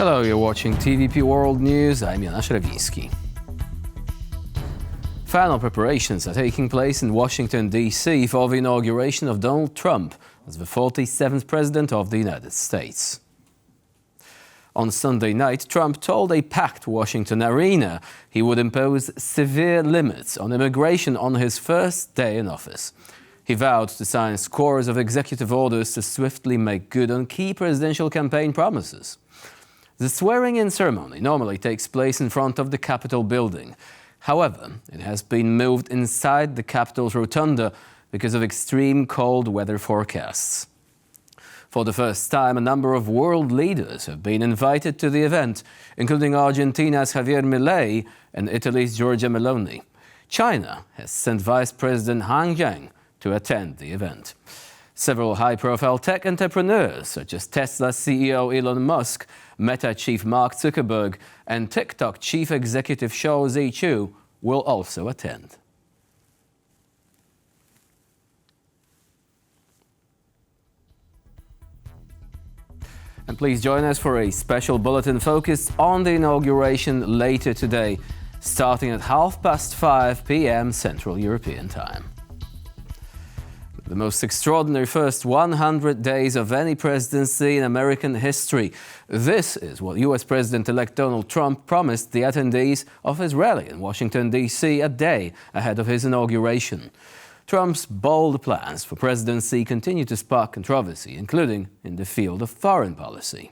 Hello, you're watching TVP World News. I'm Janusz Rewiński. Final preparations are taking place in Washington, D.C. for the inauguration of Donald Trump as the 47th President of the United States. On Sunday night, Trump told a packed Washington arena he would impose severe limits on immigration on his first day in office. He vowed to sign scores of executive orders to swiftly make good on key presidential campaign promises. The swearing-in ceremony normally takes place in front of the Capitol building. However, it has been moved inside the Capitol's rotunda because of extreme cold weather forecasts. For the first time, a number of world leaders have been invited to the event, including Argentina's Javier Milei and Italy's Giorgia Meloni. China has sent Vice President Han Zheng to attend the event. Several high-profile tech entrepreneurs, such as Tesla CEO Elon Musk, Meta chief Mark Zuckerberg, and TikTok chief executive Shou Zi, will also attend. And please join us for a special bulletin focused on the inauguration later today, starting at 5:30 p.m. Central European Time. The most extraordinary first 100 days of any presidency in American history. This is what U.S. President-elect Donald Trump promised the attendees of his rally in Washington, D.C. a day ahead of his inauguration. Trump's bold plans for presidency continue to spark controversy, including in the field of foreign policy.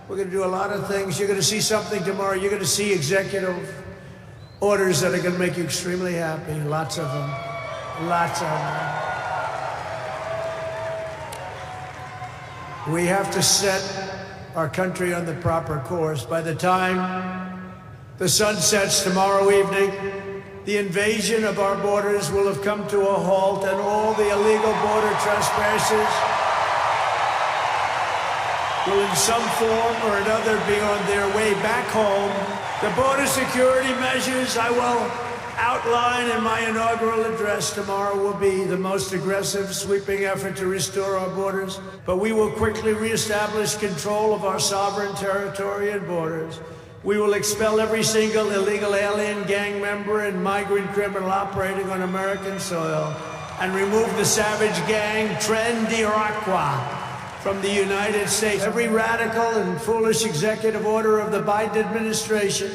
We're going to do a lot of things. You're going to see something tomorrow. You're going to see executive orders that are going to make you extremely happy. Lots of them. Lots of them. We have to set our country on the proper course. By the time the sun sets tomorrow evening, the invasion of our borders will have come to a halt, and all the illegal border trespassers will in some form or another be on their way back home. The border security measures I will outline in my inaugural address tomorrow will be the most aggressive, sweeping effort to restore our borders, but we will quickly reestablish control of our sovereign territory and borders. We will expel every single illegal alien, gang member, and migrant criminal operating on American soil and remove the savage gang Tren de Aragua from the United States. Every radical and foolish executive order of the Biden administration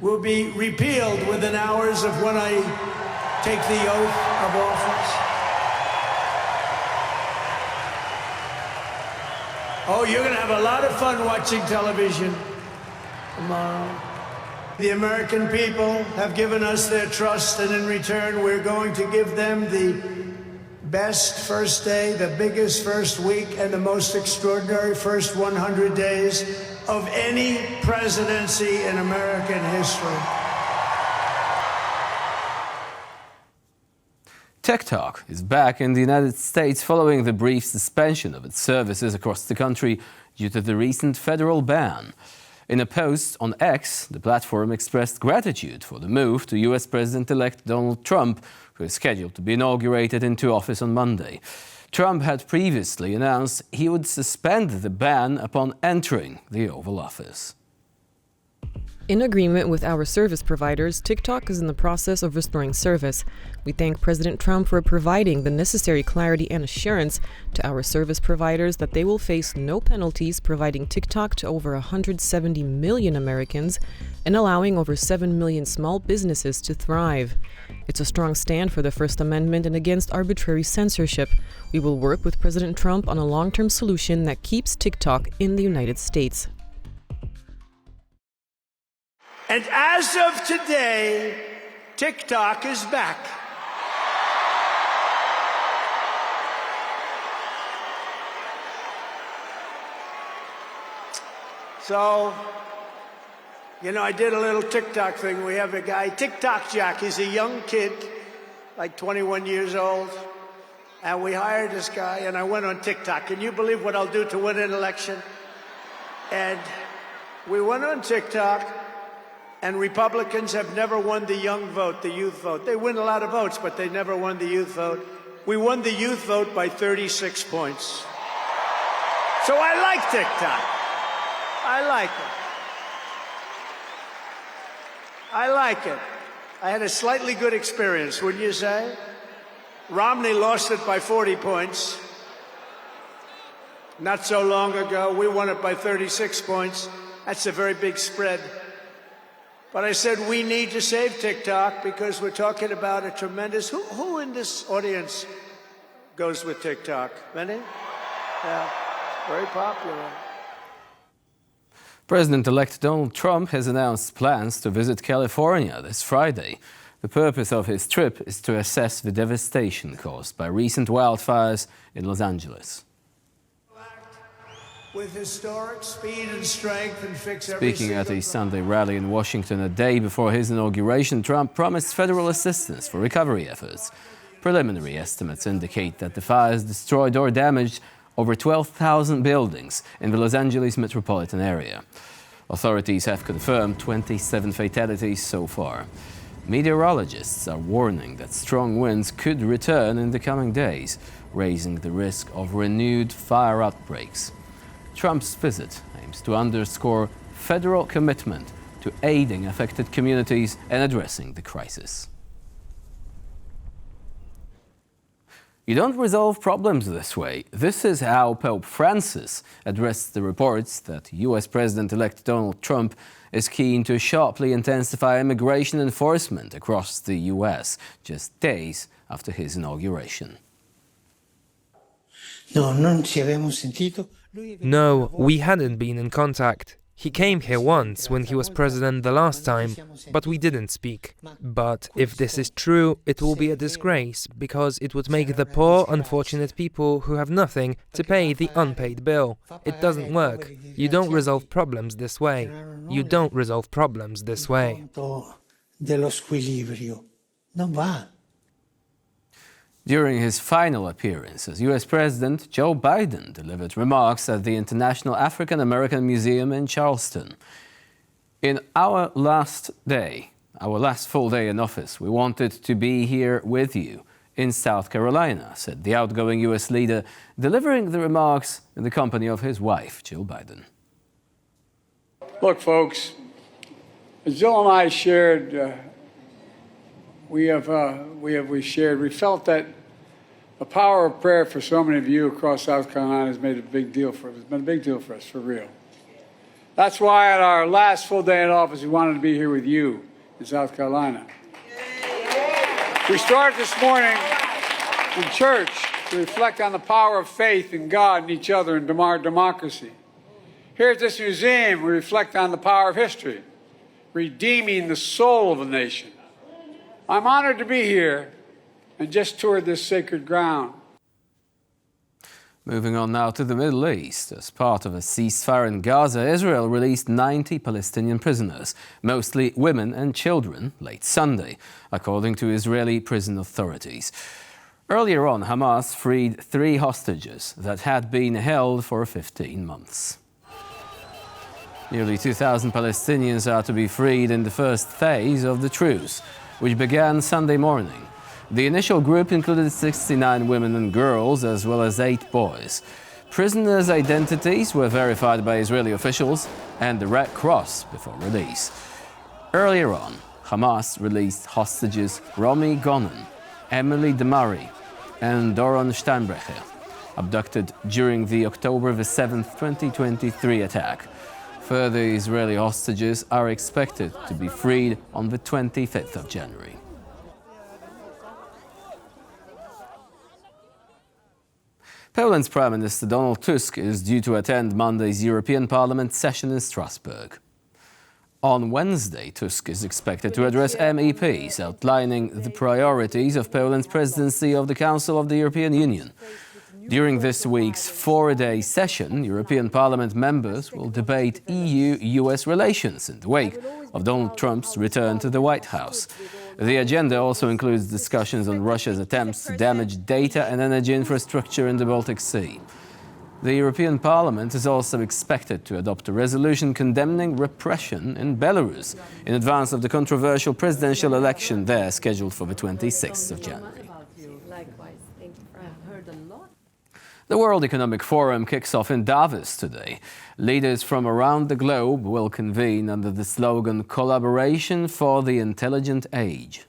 will be repealed within hours of when I take the oath of office. Oh, you're going to have a lot of fun watching television tomorrow. The American people have given us their trust, and in return, we're going to give them the best first day, the biggest first week, and the most extraordinary first 100 days of any presidency in American history. TikTok is back in the United States following the brief suspension of its services across the country due to the recent federal ban. In a post on X, the platform expressed gratitude for the move to U.S. President-elect Donald Trump, who is scheduled to be inaugurated into office on Monday. Trump had previously announced he would suspend the ban upon entering the Oval Office. In agreement with our service providers, TikTok is in the process of restoring service. We thank President Trump for providing the necessary clarity and assurance to our service providers that they will face no penalties, providing TikTok to over 170 million Americans and allowing over 7 million small businesses to thrive. It's a strong stand for the First Amendment and against arbitrary censorship. We will work with President Trump on a long-term solution that keeps TikTok in the United States. And as of today, TikTok is back. So, you know, I did a little TikTok thing. We have a guy, TikTok Jack. He's a young kid, like 21 years old. And we hired this guy, and I went on TikTok. Can you believe what I'll do to win an election? And we went on TikTok. And Republicans have never won the young vote, the youth vote. They win a lot of votes, but they never won the youth vote. We won the youth vote by 36 points. So I like TikTok. I like it. I like it. I had a slightly good experience, wouldn't you say? Romney lost it by 40 points. Not so long ago, we won it by 36 points. That's a very big spread. But I said we need to save TikTok because we're talking about a tremendous... Who in this audience goes with TikTok? Many? Yeah, very popular. President-elect Donald Trump has announced plans to visit California this Friday. The purpose of his trip is to assess the devastation caused by recent wildfires in Los Angeles. With historic speed and strength and fix Speaking at a Sunday rally in Washington a day before his inauguration, Trump promised federal assistance for recovery efforts. Preliminary estimates indicate that the fires destroyed or damaged over 12,000 buildings in the Los Angeles metropolitan area. Authorities have confirmed 27 fatalities so far. Meteorologists are warning that strong winds could return in the coming days, raising the risk of renewed fire outbreaks. Trump's visit aims to underscore federal commitment to aiding affected communities and addressing the crisis. You don't resolve problems this way. This is how Pope Francis addressed the reports that US President-elect Donald Trump is keen to sharply intensify immigration enforcement across the US, just days after his inauguration. No, we hadn't been in contact. He came here once when he was president the last time, but we didn't speak. But if this is true, it will be a disgrace, because it would make the poor, unfortunate people who have nothing to pay the unpaid bill. It doesn't work. You don't resolve problems this way. You don't resolve problems this way. During his final appearance as US President, Joe Biden delivered remarks at the International African American Museum in Charleston. In our last full day in office, we wanted to be here with you in South Carolina, said the outgoing US leader, delivering the remarks in the company of his wife, Jill Biden. Look, folks, as Jill and I shared, we felt that the power of prayer for so many of you across South Carolina has made a big deal for us. It's been a big deal for us, for real. That's why at our last full day in office, we wanted to be here with you in South Carolina. We started this morning in church to reflect on the power of faith in God and each other and our democracy. Here at this museum, we reflect on the power of history, redeeming the soul of a nation. I'm honored to be here and just toured this sacred ground. Moving on now to the Middle East. As part of a ceasefire in Gaza, Israel released 90 Palestinian prisoners, mostly women and children, late Sunday, according to Israeli prison authorities. Earlier on, Hamas freed 3 hostages that had been held for 15 months. Nearly 2,000 Palestinians are to be freed in the first phase of the truce, which began Sunday morning. The initial group included 69 women and girls, as well as 8 boys. Prisoners' identities were verified by Israeli officials and the Red Cross before release. Earlier on, Hamas released hostages Romy Gonen, Emily Demari, and Doron Steinbrecher, abducted during the October 7, 2023 attack. Further Israeli hostages are expected to be freed on the 25th of January. Poland's Prime Minister Donald Tusk is due to attend Monday's European Parliament session in Strasbourg. On Wednesday, Tusk is expected to address MEPs, outlining the priorities of Poland's presidency of the Council of the European Union. During this week's 4-day session, European Parliament members will debate EU-US relations in the wake of Donald Trump's return to the White House. The agenda also includes discussions on Russia's attempts to damage data and energy infrastructure in the Baltic Sea. The European Parliament is also expected to adopt a resolution condemning repression in Belarus in advance of the controversial presidential election there scheduled for the 26th of January. The World Economic Forum kicks off in Davos today. Leaders from around the globe will convene under the slogan "Collaboration for the Intelligent Age."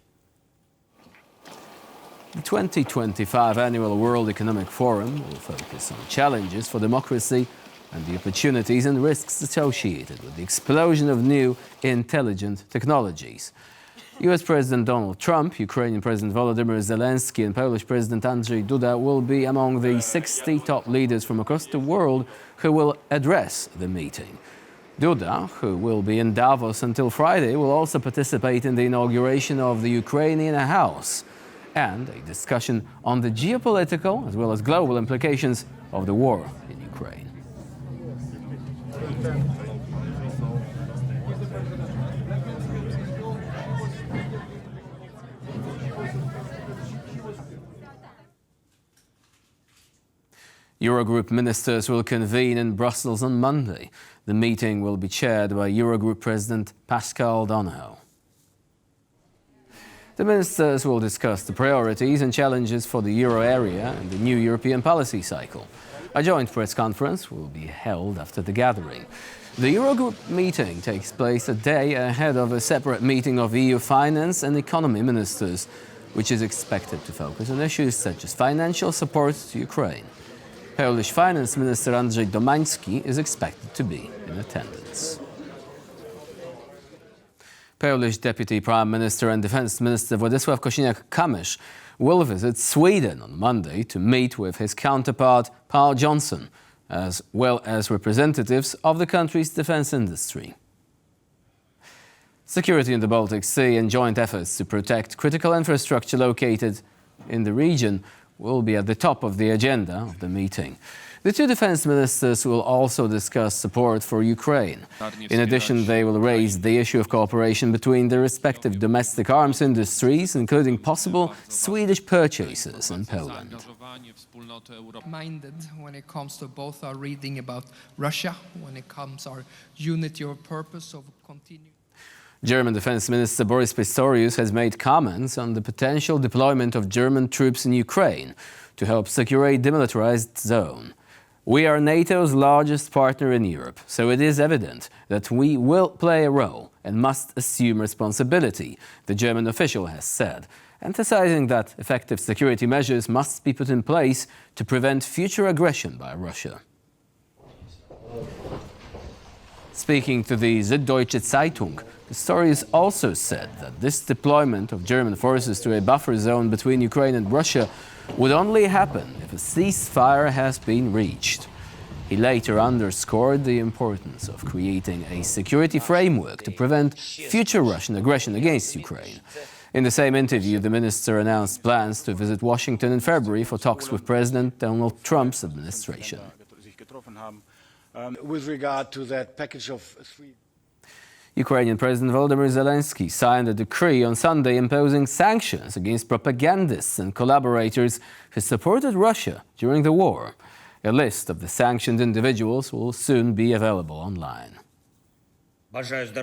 The 2025 Annual World Economic Forum will focus on challenges for democracy and the opportunities and risks associated with the explosion of new intelligent technologies. US President Donald Trump, Ukrainian President Volodymyr Zelensky and Polish President Andrzej Duda will be among the 60 top leaders from across the world who will address the meeting. Duda, who will be in Davos until Friday, will also participate in the inauguration of the Ukrainian House and a discussion on the geopolitical as well as global implications of the war in Ukraine. Eurogroup ministers will convene in Brussels on Monday. The meeting will be chaired by Eurogroup President Pascal Donohoe. The ministers will discuss the priorities and challenges for the euro area and the new European policy cycle. A joint press conference will be held after the gathering. The Eurogroup meeting takes place a day ahead of a separate meeting of EU finance and economy ministers, which is expected to focus on issues such as financial support to Ukraine. Polish Finance Minister Andrzej Domański is expected to be in attendance. Polish Deputy Prime Minister and Defense Minister Władysław Kosiniak-Kamysz will visit Sweden on Monday to meet with his counterpart Paul Johnson, as well as representatives of the country's defense industry. Security in the Baltic Sea and joint efforts to protect critical infrastructure located in the region will be at the top of the agenda of the meeting. The two defense ministers will also discuss support for Ukraine. In addition, they will raise the issue of cooperation between their respective domestic arms industries, including possible Swedish purchases in Poland. Minded when it comes to both our reading about Russia, when it comes our unity of purpose of continuing. German Defense Minister Boris Pistorius has made comments on the potential deployment of German troops in Ukraine to help secure a demilitarized zone. We are NATO's largest partner in Europe, so it is evident that we will play a role and must assume responsibility, the German official has said, emphasizing that effective security measures must be put in place to prevent future aggression by Russia. Speaking to the Süddeutsche Zeitung, Pistorius also said that this deployment of German forces to a buffer zone between Ukraine and Russia would only happen if a ceasefire has been reached. He later underscored the importance of creating a security framework to prevent future Russian aggression against Ukraine. In the same interview, the minister announced plans to visit Washington in February for talks with President Donald Trump's administration. With regard to that package of three... Ukrainian President Volodymyr Zelensky signed a decree on Sunday imposing sanctions against propagandists and collaborators who supported Russia during the war. A list of the sanctioned individuals will soon be available online. I have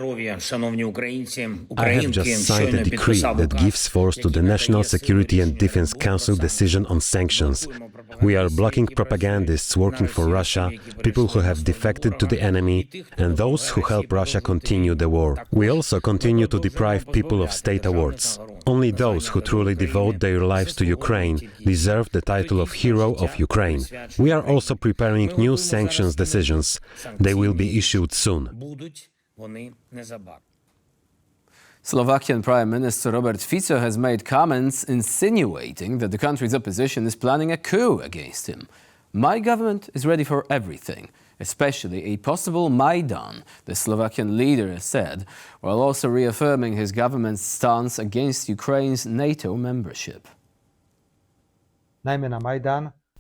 just signed a decree that gives force to the National Security and Defense Council decision on sanctions. We are blocking propagandists working for Russia, people who have defected to the enemy, and those who help Russia continue the war. We also continue to deprive people of state awards. Only those who truly devote their lives to Ukraine deserve the title of Hero of Ukraine. We are also preparing new sanctions decisions. They will be issued soon. Slovakian Prime Minister Robert Fico has made comments insinuating that the country's opposition is planning a coup against him. My government is ready for everything, especially a possible Maidan, the Slovakian leader said, while also reaffirming his government's stance against Ukraine's NATO membership.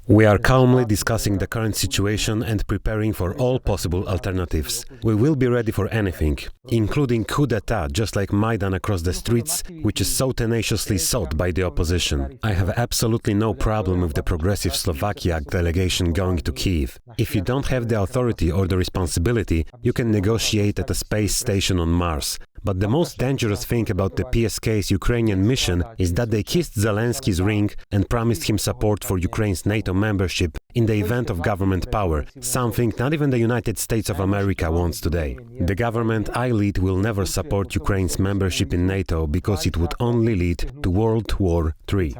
We are calmly discussing the current situation and preparing for all possible alternatives. We will be ready for anything, including coup d'etat, just like Maidan across the streets, which is so tenaciously sought by the opposition. I have absolutely no problem with the progressive Slovakia delegation going to Kyiv. If you don't have the authority or the responsibility, you can negotiate at a space station on Mars. But the most dangerous thing about the PSK's Ukrainian mission is that they kissed Zelensky's ring and promised him support for Ukraine's NATO membership in the event of government power, something not even the United States of America wants today. The government I lead will never support Ukraine's membership in NATO because it would only lead to World War III.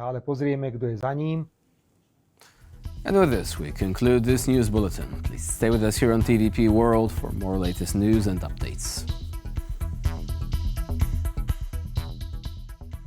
And with this, we conclude this news bulletin. Please stay with us here on TVP World for more latest news and updates.